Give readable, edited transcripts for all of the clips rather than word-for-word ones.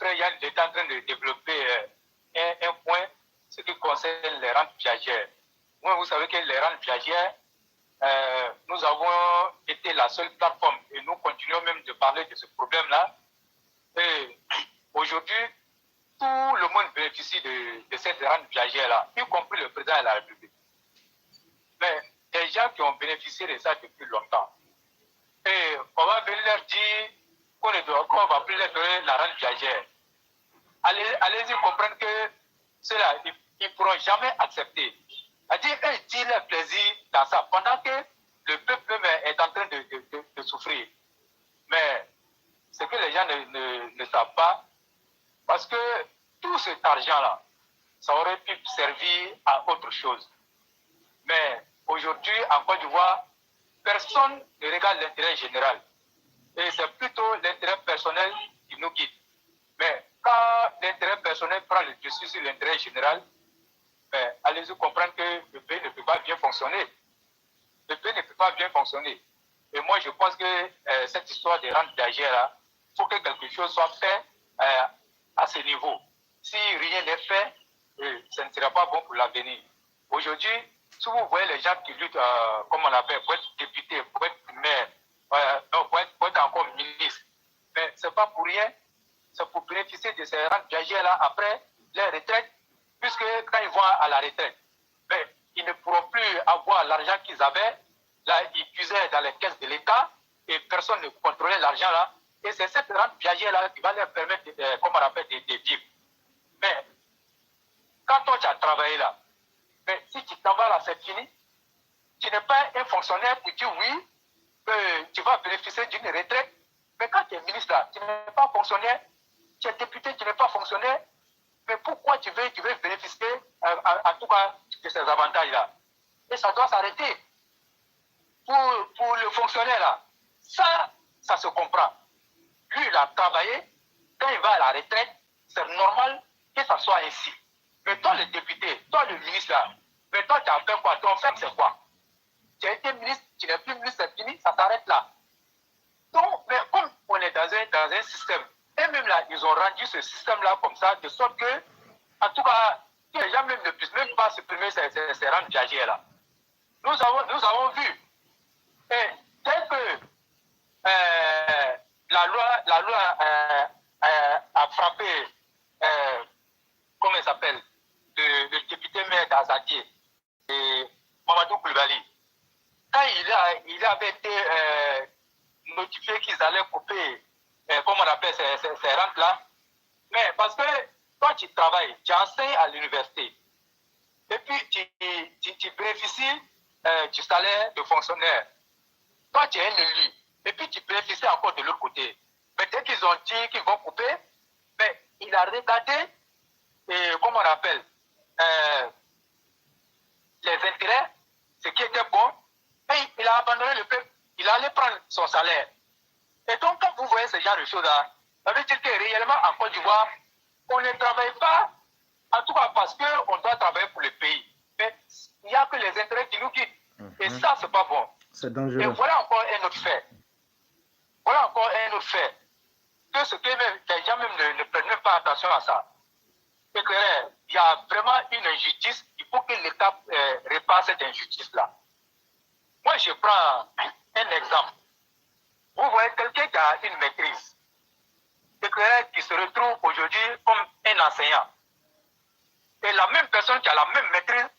frère Yann est en train de développer un point, ce qui concerne les rentes viagères. Moi, vous savez que les rentes viagères, nous avons été la seule plateforme et nous continuons même de parler de ce problème-là. Et aujourd'hui, tout le monde bénéficie de cette rente viagère-là, y compris le président de la République. Mais des gens qui ont bénéficié de ça depuis longtemps. Et on va venir leur dire qu'on va plus leur donner la rente viagère. Allez-y comprendre que cela, ils ne pourront jamais accepter. C'est-à-dire, ils tirent leur plaisir dans ça, pendant que le peuple même est en train de souffrir. Mais ce que les gens ne savent pas, parce que tout cet argent-là, ça aurait pu servir à autre chose. Mais aujourd'hui, en Côte d'Ivoire, personne ne regarde l'intérêt général. Et c'est plutôt l'intérêt personnel qui nous guide. Mais quand l'intérêt personnel prend le dessus sur l'intérêt général, allez-y comprendre que le pays ne peut pas bien fonctionner. Le pays ne peut pas bien fonctionner. Et moi, je pense que cette histoire des rentes viagères, il faut que quelque chose soit fait à ce niveau. Si rien n'est fait, ce ne sera pas bon pour l'avenir. Aujourd'hui, si vous voyez les gens qui luttent, comme on l'appelle, pour être député, pour être maire, pour être encore ministre, mais ce n'est pas pour rien. C'est pour bénéficier de ces rentes viagères-là après leur retraite, puisque quand ils vont à la retraite, mais ils ne pourront plus avoir l'argent qu'ils avaient. Là, ils puisaient dans les caisses de l'État et personne ne contrôlait l'argent là. Et c'est cette rente viagère-là qui va leur permettre, comme on appelle, de vivre. Mais quand toi, tu as travaillé là, mais si tu t'en vas là, c'est fini. Tu n'es pas un fonctionnaire pour dire oui, tu vas bénéficier d'une retraite. Mais quand tu es ministre là, tu n'es pas fonctionnaire. Tu es député, tu n'es pas fonctionnaire. Mais pourquoi tu veux bénéficier, en tout cas, de ces avantages-là? Et ça doit s'arrêter. Pour le fonctionnaire là, ça se comprend. Lui, il a travaillé. Quand il va à la retraite, c'est normal que ça soit ainsi. Mais toi, le député, toi, le ministre là, mais toi, tu as fait quoi? Ton fait, c'est quoi? Tu as été ministre, tu n'es plus ministre, c'est fini, ça s'arrête là. Donc, mais comme on est dans un système, et même là, ils ont rendu ce système-là comme ça, de sorte que, en tout cas, les gens même ne puissent même pas supprimer ces rentes viagères-là. Nous avons vu, et dès que la loi a frappé, comment il s'appelle, le député maire d'Azadier, et Mamadou Koulibaly, quand il avait été notifié qu'ils allaient couper, comment on appelle ces rentes-là, mais parce que toi tu travailles, tu enseignes à l'université, et puis tu bénéficies du salaire de fonctionnaire. Toi tu es un élu, et puis tu bénéficies encore de l'autre côté. Mais dès qu'ils ont dit qu'ils vont couper, mais il a regardé, comment on appelle, les intérêts, ce qui était bon, et il a abandonné le peuple. Il allait prendre son salaire. Et donc, quand vous voyez ce genre de choses-là, ça veut dire que réellement, en Côte d'Ivoire, on ne travaille pas, en tout cas parce qu'on doit travailler pour le pays. Mais il n'y a que les intérêts qui nous quittent. Et ça, c'est pas bon. C'est dangereux. Et voilà encore un autre fait. Voilà encore un autre fait. Que ce que les gens même ne prennent même pas attention à ça. C'est clair, il y a vraiment une injustice. Il faut que l'État répare cette injustice-là. Moi, je prends un exemple. Vous voyez quelqu'un qui a une maîtrise, c'est clair, qui se retrouve aujourd'hui comme un enseignant. Et la même personne qui a la même maîtrise,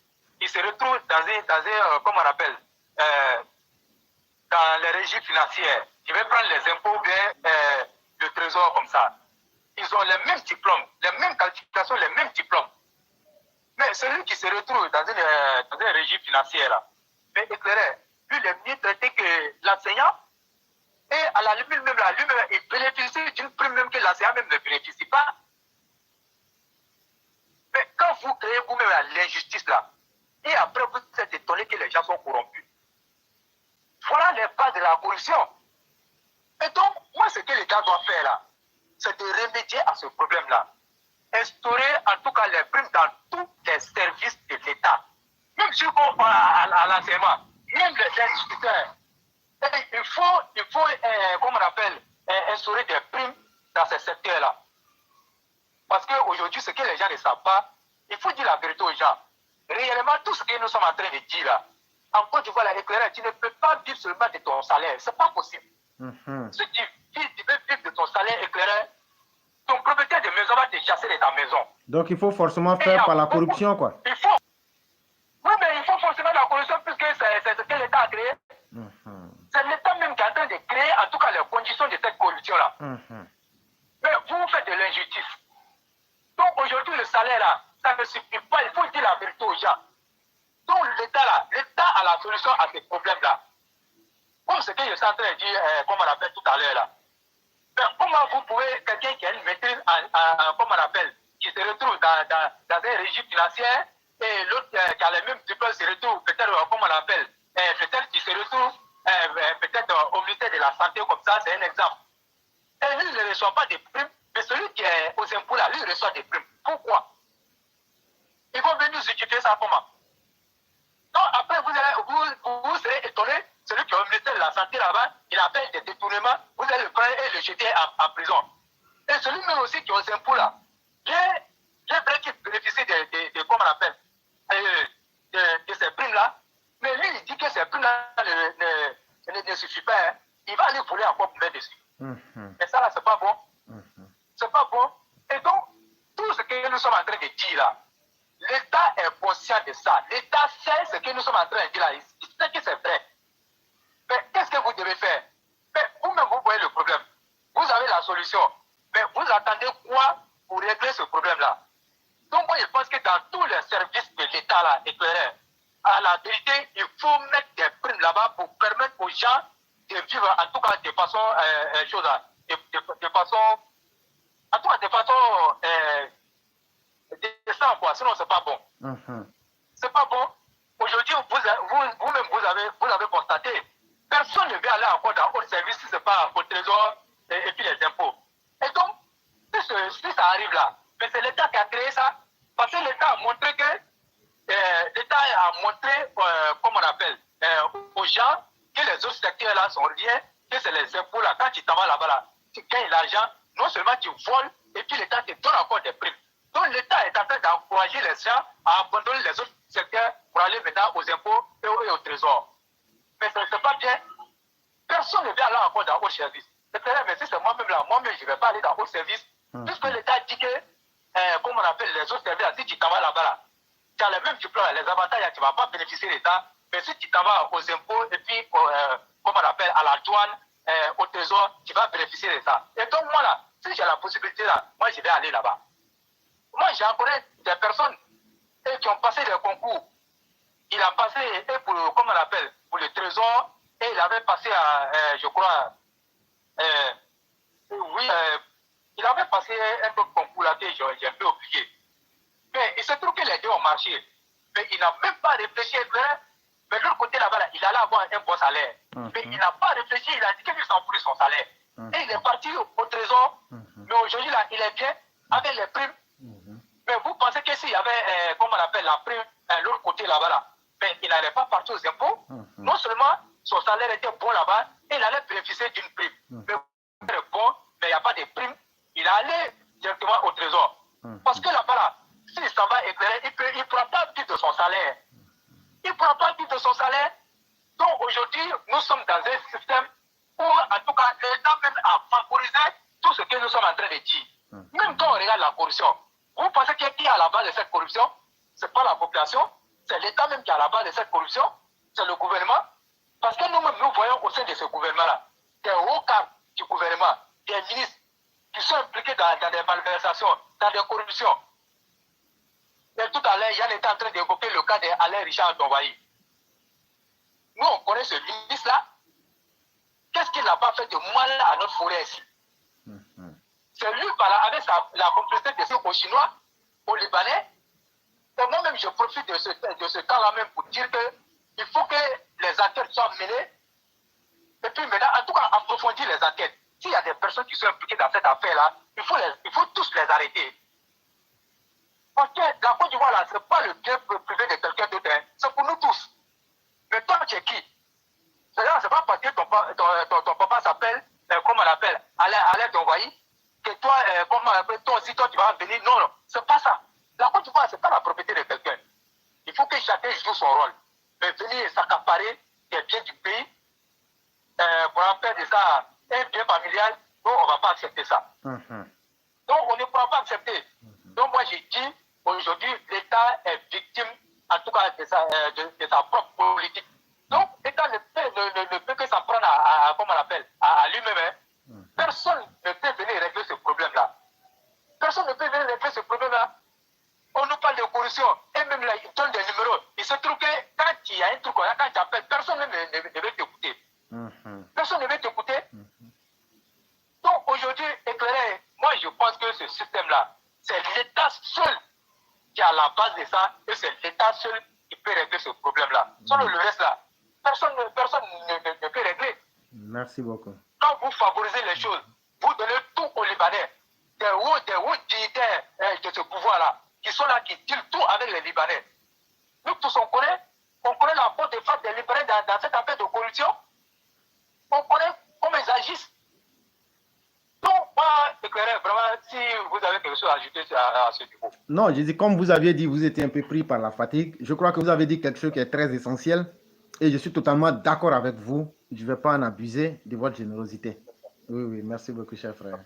il se retrouve dans un comment on appelle, dans les régies financières. Je vais prendre les impôts bien le trésor comme ça. Ils ont les mêmes diplômes, les mêmes qualifications, les mêmes diplômes. Mais celui qui se retrouve dans une régie financière, là, mais éclairé, lui, il est mieux traité que l'enseignant. Et à la limite même là, lui-même, il bénéficie d'une prime même que l'enseignant même ne bénéficie pas. Mais quand vous créez vous-même l'injustice là, et après vous êtes étonné que les gens sont corrompus. Voilà les bases de la corruption. Et donc, moi, ce que l'État doit faire là, c'est de remédier à ce problème-là. Instaurer en tout cas les primes dans tous les services de l'État. Même si on va à l'enseignement, même les instituteurs. Il faut comme on appelle, instaurer des primes dans ces secteurs-là. Parce qu'aujourd'hui, ce que les gens ne savent pas, il faut dire la vérité aux gens. Réellement, tout ce que nous sommes en train de dire là, en Côte d'Ivoire, l'éclaireur, tu ne peux pas vivre seulement de ton salaire. Ce n'est pas possible. Si tu veux vivre de ton salaire éclaireur, ton propriétaire de maison va te chasser de ta maison. Donc il faut forcément faire par la corruption, quoi. Il faut. Oui, mais il faut forcément la corruption puisque c'est ce que l'État a créé. C'est l'État même qui est en train de créer, en tout cas, les conditions de cette corruption-là. Mais vous faites de l'injustice. Donc aujourd'hui, le salaire là, ça ne suffit pas. Il faut dire la vérité aux gens. Donc l'État là, l'État a la solution à ces problèmes-là. Comme ce que je suis en train de dire, comme on appelle tout à l'heure là. Mais comment vous pouvez, quelqu'un qui a une maîtrise, comme on appelle, qui se retrouve dans un régime financier, et l'autre qui a les mêmes diplômes se retrouve, peut-être, comme on appelle, peut-être qui se retrouve, peut-être au ministère de la Santé, comme ça, c'est un exemple. Et lui, il ne reçoit pas de primes, mais celui qui est aux impôts là, lui, il reçoit des primes. Pourquoi? Ils vont venir justifier ça comment? Donc après, vous serez étonné, celui qui est au ministère de la Santé là-bas, il a fait des détournements, vous allez le prendre et le jeter en prison. Et celui-même aussi qui est aux impôts là, les vrais qui bénéficient de comment on appelle, de ces primes-là, mais lui, il dit que ces primes-là ne suffisent pas. Hein. Il va aller voler encore pour mettre dessus. Et ça là, c'est pas bon. C'est pas bon. Et donc, tout ce que nous sommes en train de dire là, l'État est conscient de ça. L'État sait ce que nous sommes en train de dire là. Il sait que c'est vrai. Mais qu'est-ce que vous devez faire? Mais vous-même, vous voyez le problème. Vous avez la solution. Mais vous attendez quoi pour régler ce problème-là? Donc, moi, je pense que dans tous les services de l'État là, éclairés, à la vérité, il faut mettre des primes là-bas pour permettre aux gens de vivre, en tout cas, de façon, de façon, en tout cas, de façon, décente, quoi. Sinon, c'est pas bon. C'est pas bon. Aujourd'hui, vous-même, vous avez constaté, personne ne veut aller encore dans votre service si ce n'est pas au trésor et puis les impôts. Et donc, si ça arrive là, mais c'est l'État qui a créé ça, parce que l'État a montré comment on appelle, aux gens que les autres secteurs là sont rien, que c'est les impôts là, quand tu t'en vas là-bas là, tu gagnes l'argent, non seulement tu voles, et puis l'État te donne encore des primes. Donc l'État est en train d'encourager les gens à abandonner les autres secteurs pour aller maintenant aux impôts et au trésor. Mais ce n'est pas bien. Personne ne veut aller encore dans vos services. C'est vrai, mais si c'est moi-même là, moi-même je ne vais pas aller dans vos services. Puisque l'État dit que, comme on appelle les autres services, si tu t'en vas là-bas, là, tu as le même diplôme, les avantages, tu ne vas pas bénéficier de l'État. Mais si tu t'en vas aux impôts et puis, comme on appelle, à la douane, au trésor, tu vas bénéficier de ça. Et donc moi là, si j'ai la possibilité là, moi je vais aller là-bas. Moi, j'en connais des personnes qui ont passé des concours. Il a passé, pour, comment on appelle, pour le trésor, et il avait passé à, je crois, il avait passé un autre concours là que j'ai un peu oublié. Mais il se trouve que les deux ont marché. Mais il n'a même pas réfléchi. Mais de l'autre côté là-bas, là, il allait avoir un bon salaire. Mais il n'a pas réfléchi, il a dit qu'il s'en fout de son salaire. Et il est parti au trésor. Mais aujourd'hui, là, il est bien avec les primes. Mais vous pensez que s'il y avait, comment on appelle, la prime, l'autre côté là-bas, là, mais il n'allait pas partir aux impôts. Non seulement son salaire était bon là-bas, il allait bénéficier d'une prime. Mais il est bon, mais il n'y a pas de prime. Il allait directement au trésor. Parce que là-bas, là, s'il s'en va éclairer, il ne pourra pas vivre de son salaire. Il ne pourra pas vivre de son salaire. Donc aujourd'hui, nous sommes dans un système où, en tout cas, l'État même a favorisé tout ce que nous sommes en train de dire. Même quand on regarde la corruption, vous pensez qui est à la base de cette corruption? Ce n'est pas la population, c'est l'État même qui est à la base de cette corruption, c'est le gouvernement. Parce que nous-mêmes, nous voyons au sein de ce gouvernement-là, des hauts cadres du gouvernement, des ministres qui sont impliqués dans des malversations, dans des corruptions. Et tout à l'heure, Yann était en train d'évoquer le cas d'Alain Richard Ndovayi. Nous, on connaît ce ministre-là. Qu'est-ce qu'il n'a pas fait de mal à notre forêt ici? C'est lui, avec la complicité de ceux aux Chinois, aux Libanais. Et moi-même, je profite de ce temps-là même pour dire qu'il faut que les enquêtes soient menées. Et puis maintenant, en tout cas, approfondir les enquêtes. S'il y a des personnes qui sont impliquées dans cette affaire-là, il faut tous les arrêter. Parce que la Côte d'Ivoire, là, ce n'est pas le bien privé de quelqu'un d'autre. Hein. C'est pour nous tous. Mais toi, tu es qui? C'est pas parce que ton papa s'appelle, comment on l'appelle, Alain Ndovayi, que toi, toi aussi, toi, tu vas venir. Non, non, c'est pas ça. La Côte d'Ivoire, c'est pas la propriété de quelqu'un. Il faut que chacun joue son rôle. Mais venir s'accaparer des biens du pays, pour en faire de ça un bien familial, nous, on ne va pas accepter ça. Donc, on ne pourra pas accepter. Donc, moi, j'ai dit, aujourd'hui, l'État est victime, en tout cas, de sa propre politique. Donc, l'État ne peut que s'en prendre comment on appelle, à lui-même. Hein. Personne ne peut venir régler ce problème-là. Personne ne peut venir régler ce problème-là. On nous parle de corruption, et même là, ils donnent des numéros. Il se trouve que quand il y a un truc, quand tu appelles, personne ne veut t'écouter. Personne ne veut t'écouter. Donc aujourd'hui, éclairé, moi je pense que ce système-là, c'est l'État seul qui est à la base de ça, et c'est l'État seul qui peut régler ce problème-là. Sans le reste là, personne ne peut régler. Merci beaucoup. Quand vous favorisez les choses, vous donnez tout aux Libanais, des hauts dignitaires de ce pouvoir-là, qui sont là, qui dealent tout avec les Libanais. Nous tous, on connaît la faute des femmes des Libanais dans cette affaire de corruption. On connaît comment ils agissent. Donc, moi, éclairé, vraiment, si vous avez quelque chose à ajouter à ce niveau. Non, je dis, comme vous aviez dit, vous étiez un peu pris par la fatigue. Je crois que vous avez dit quelque chose qui est très essentiel. Et je suis totalement d'accord avec vous. Je ne vais pas en abuser de votre générosité. Oui, oui, merci beaucoup, cher frère.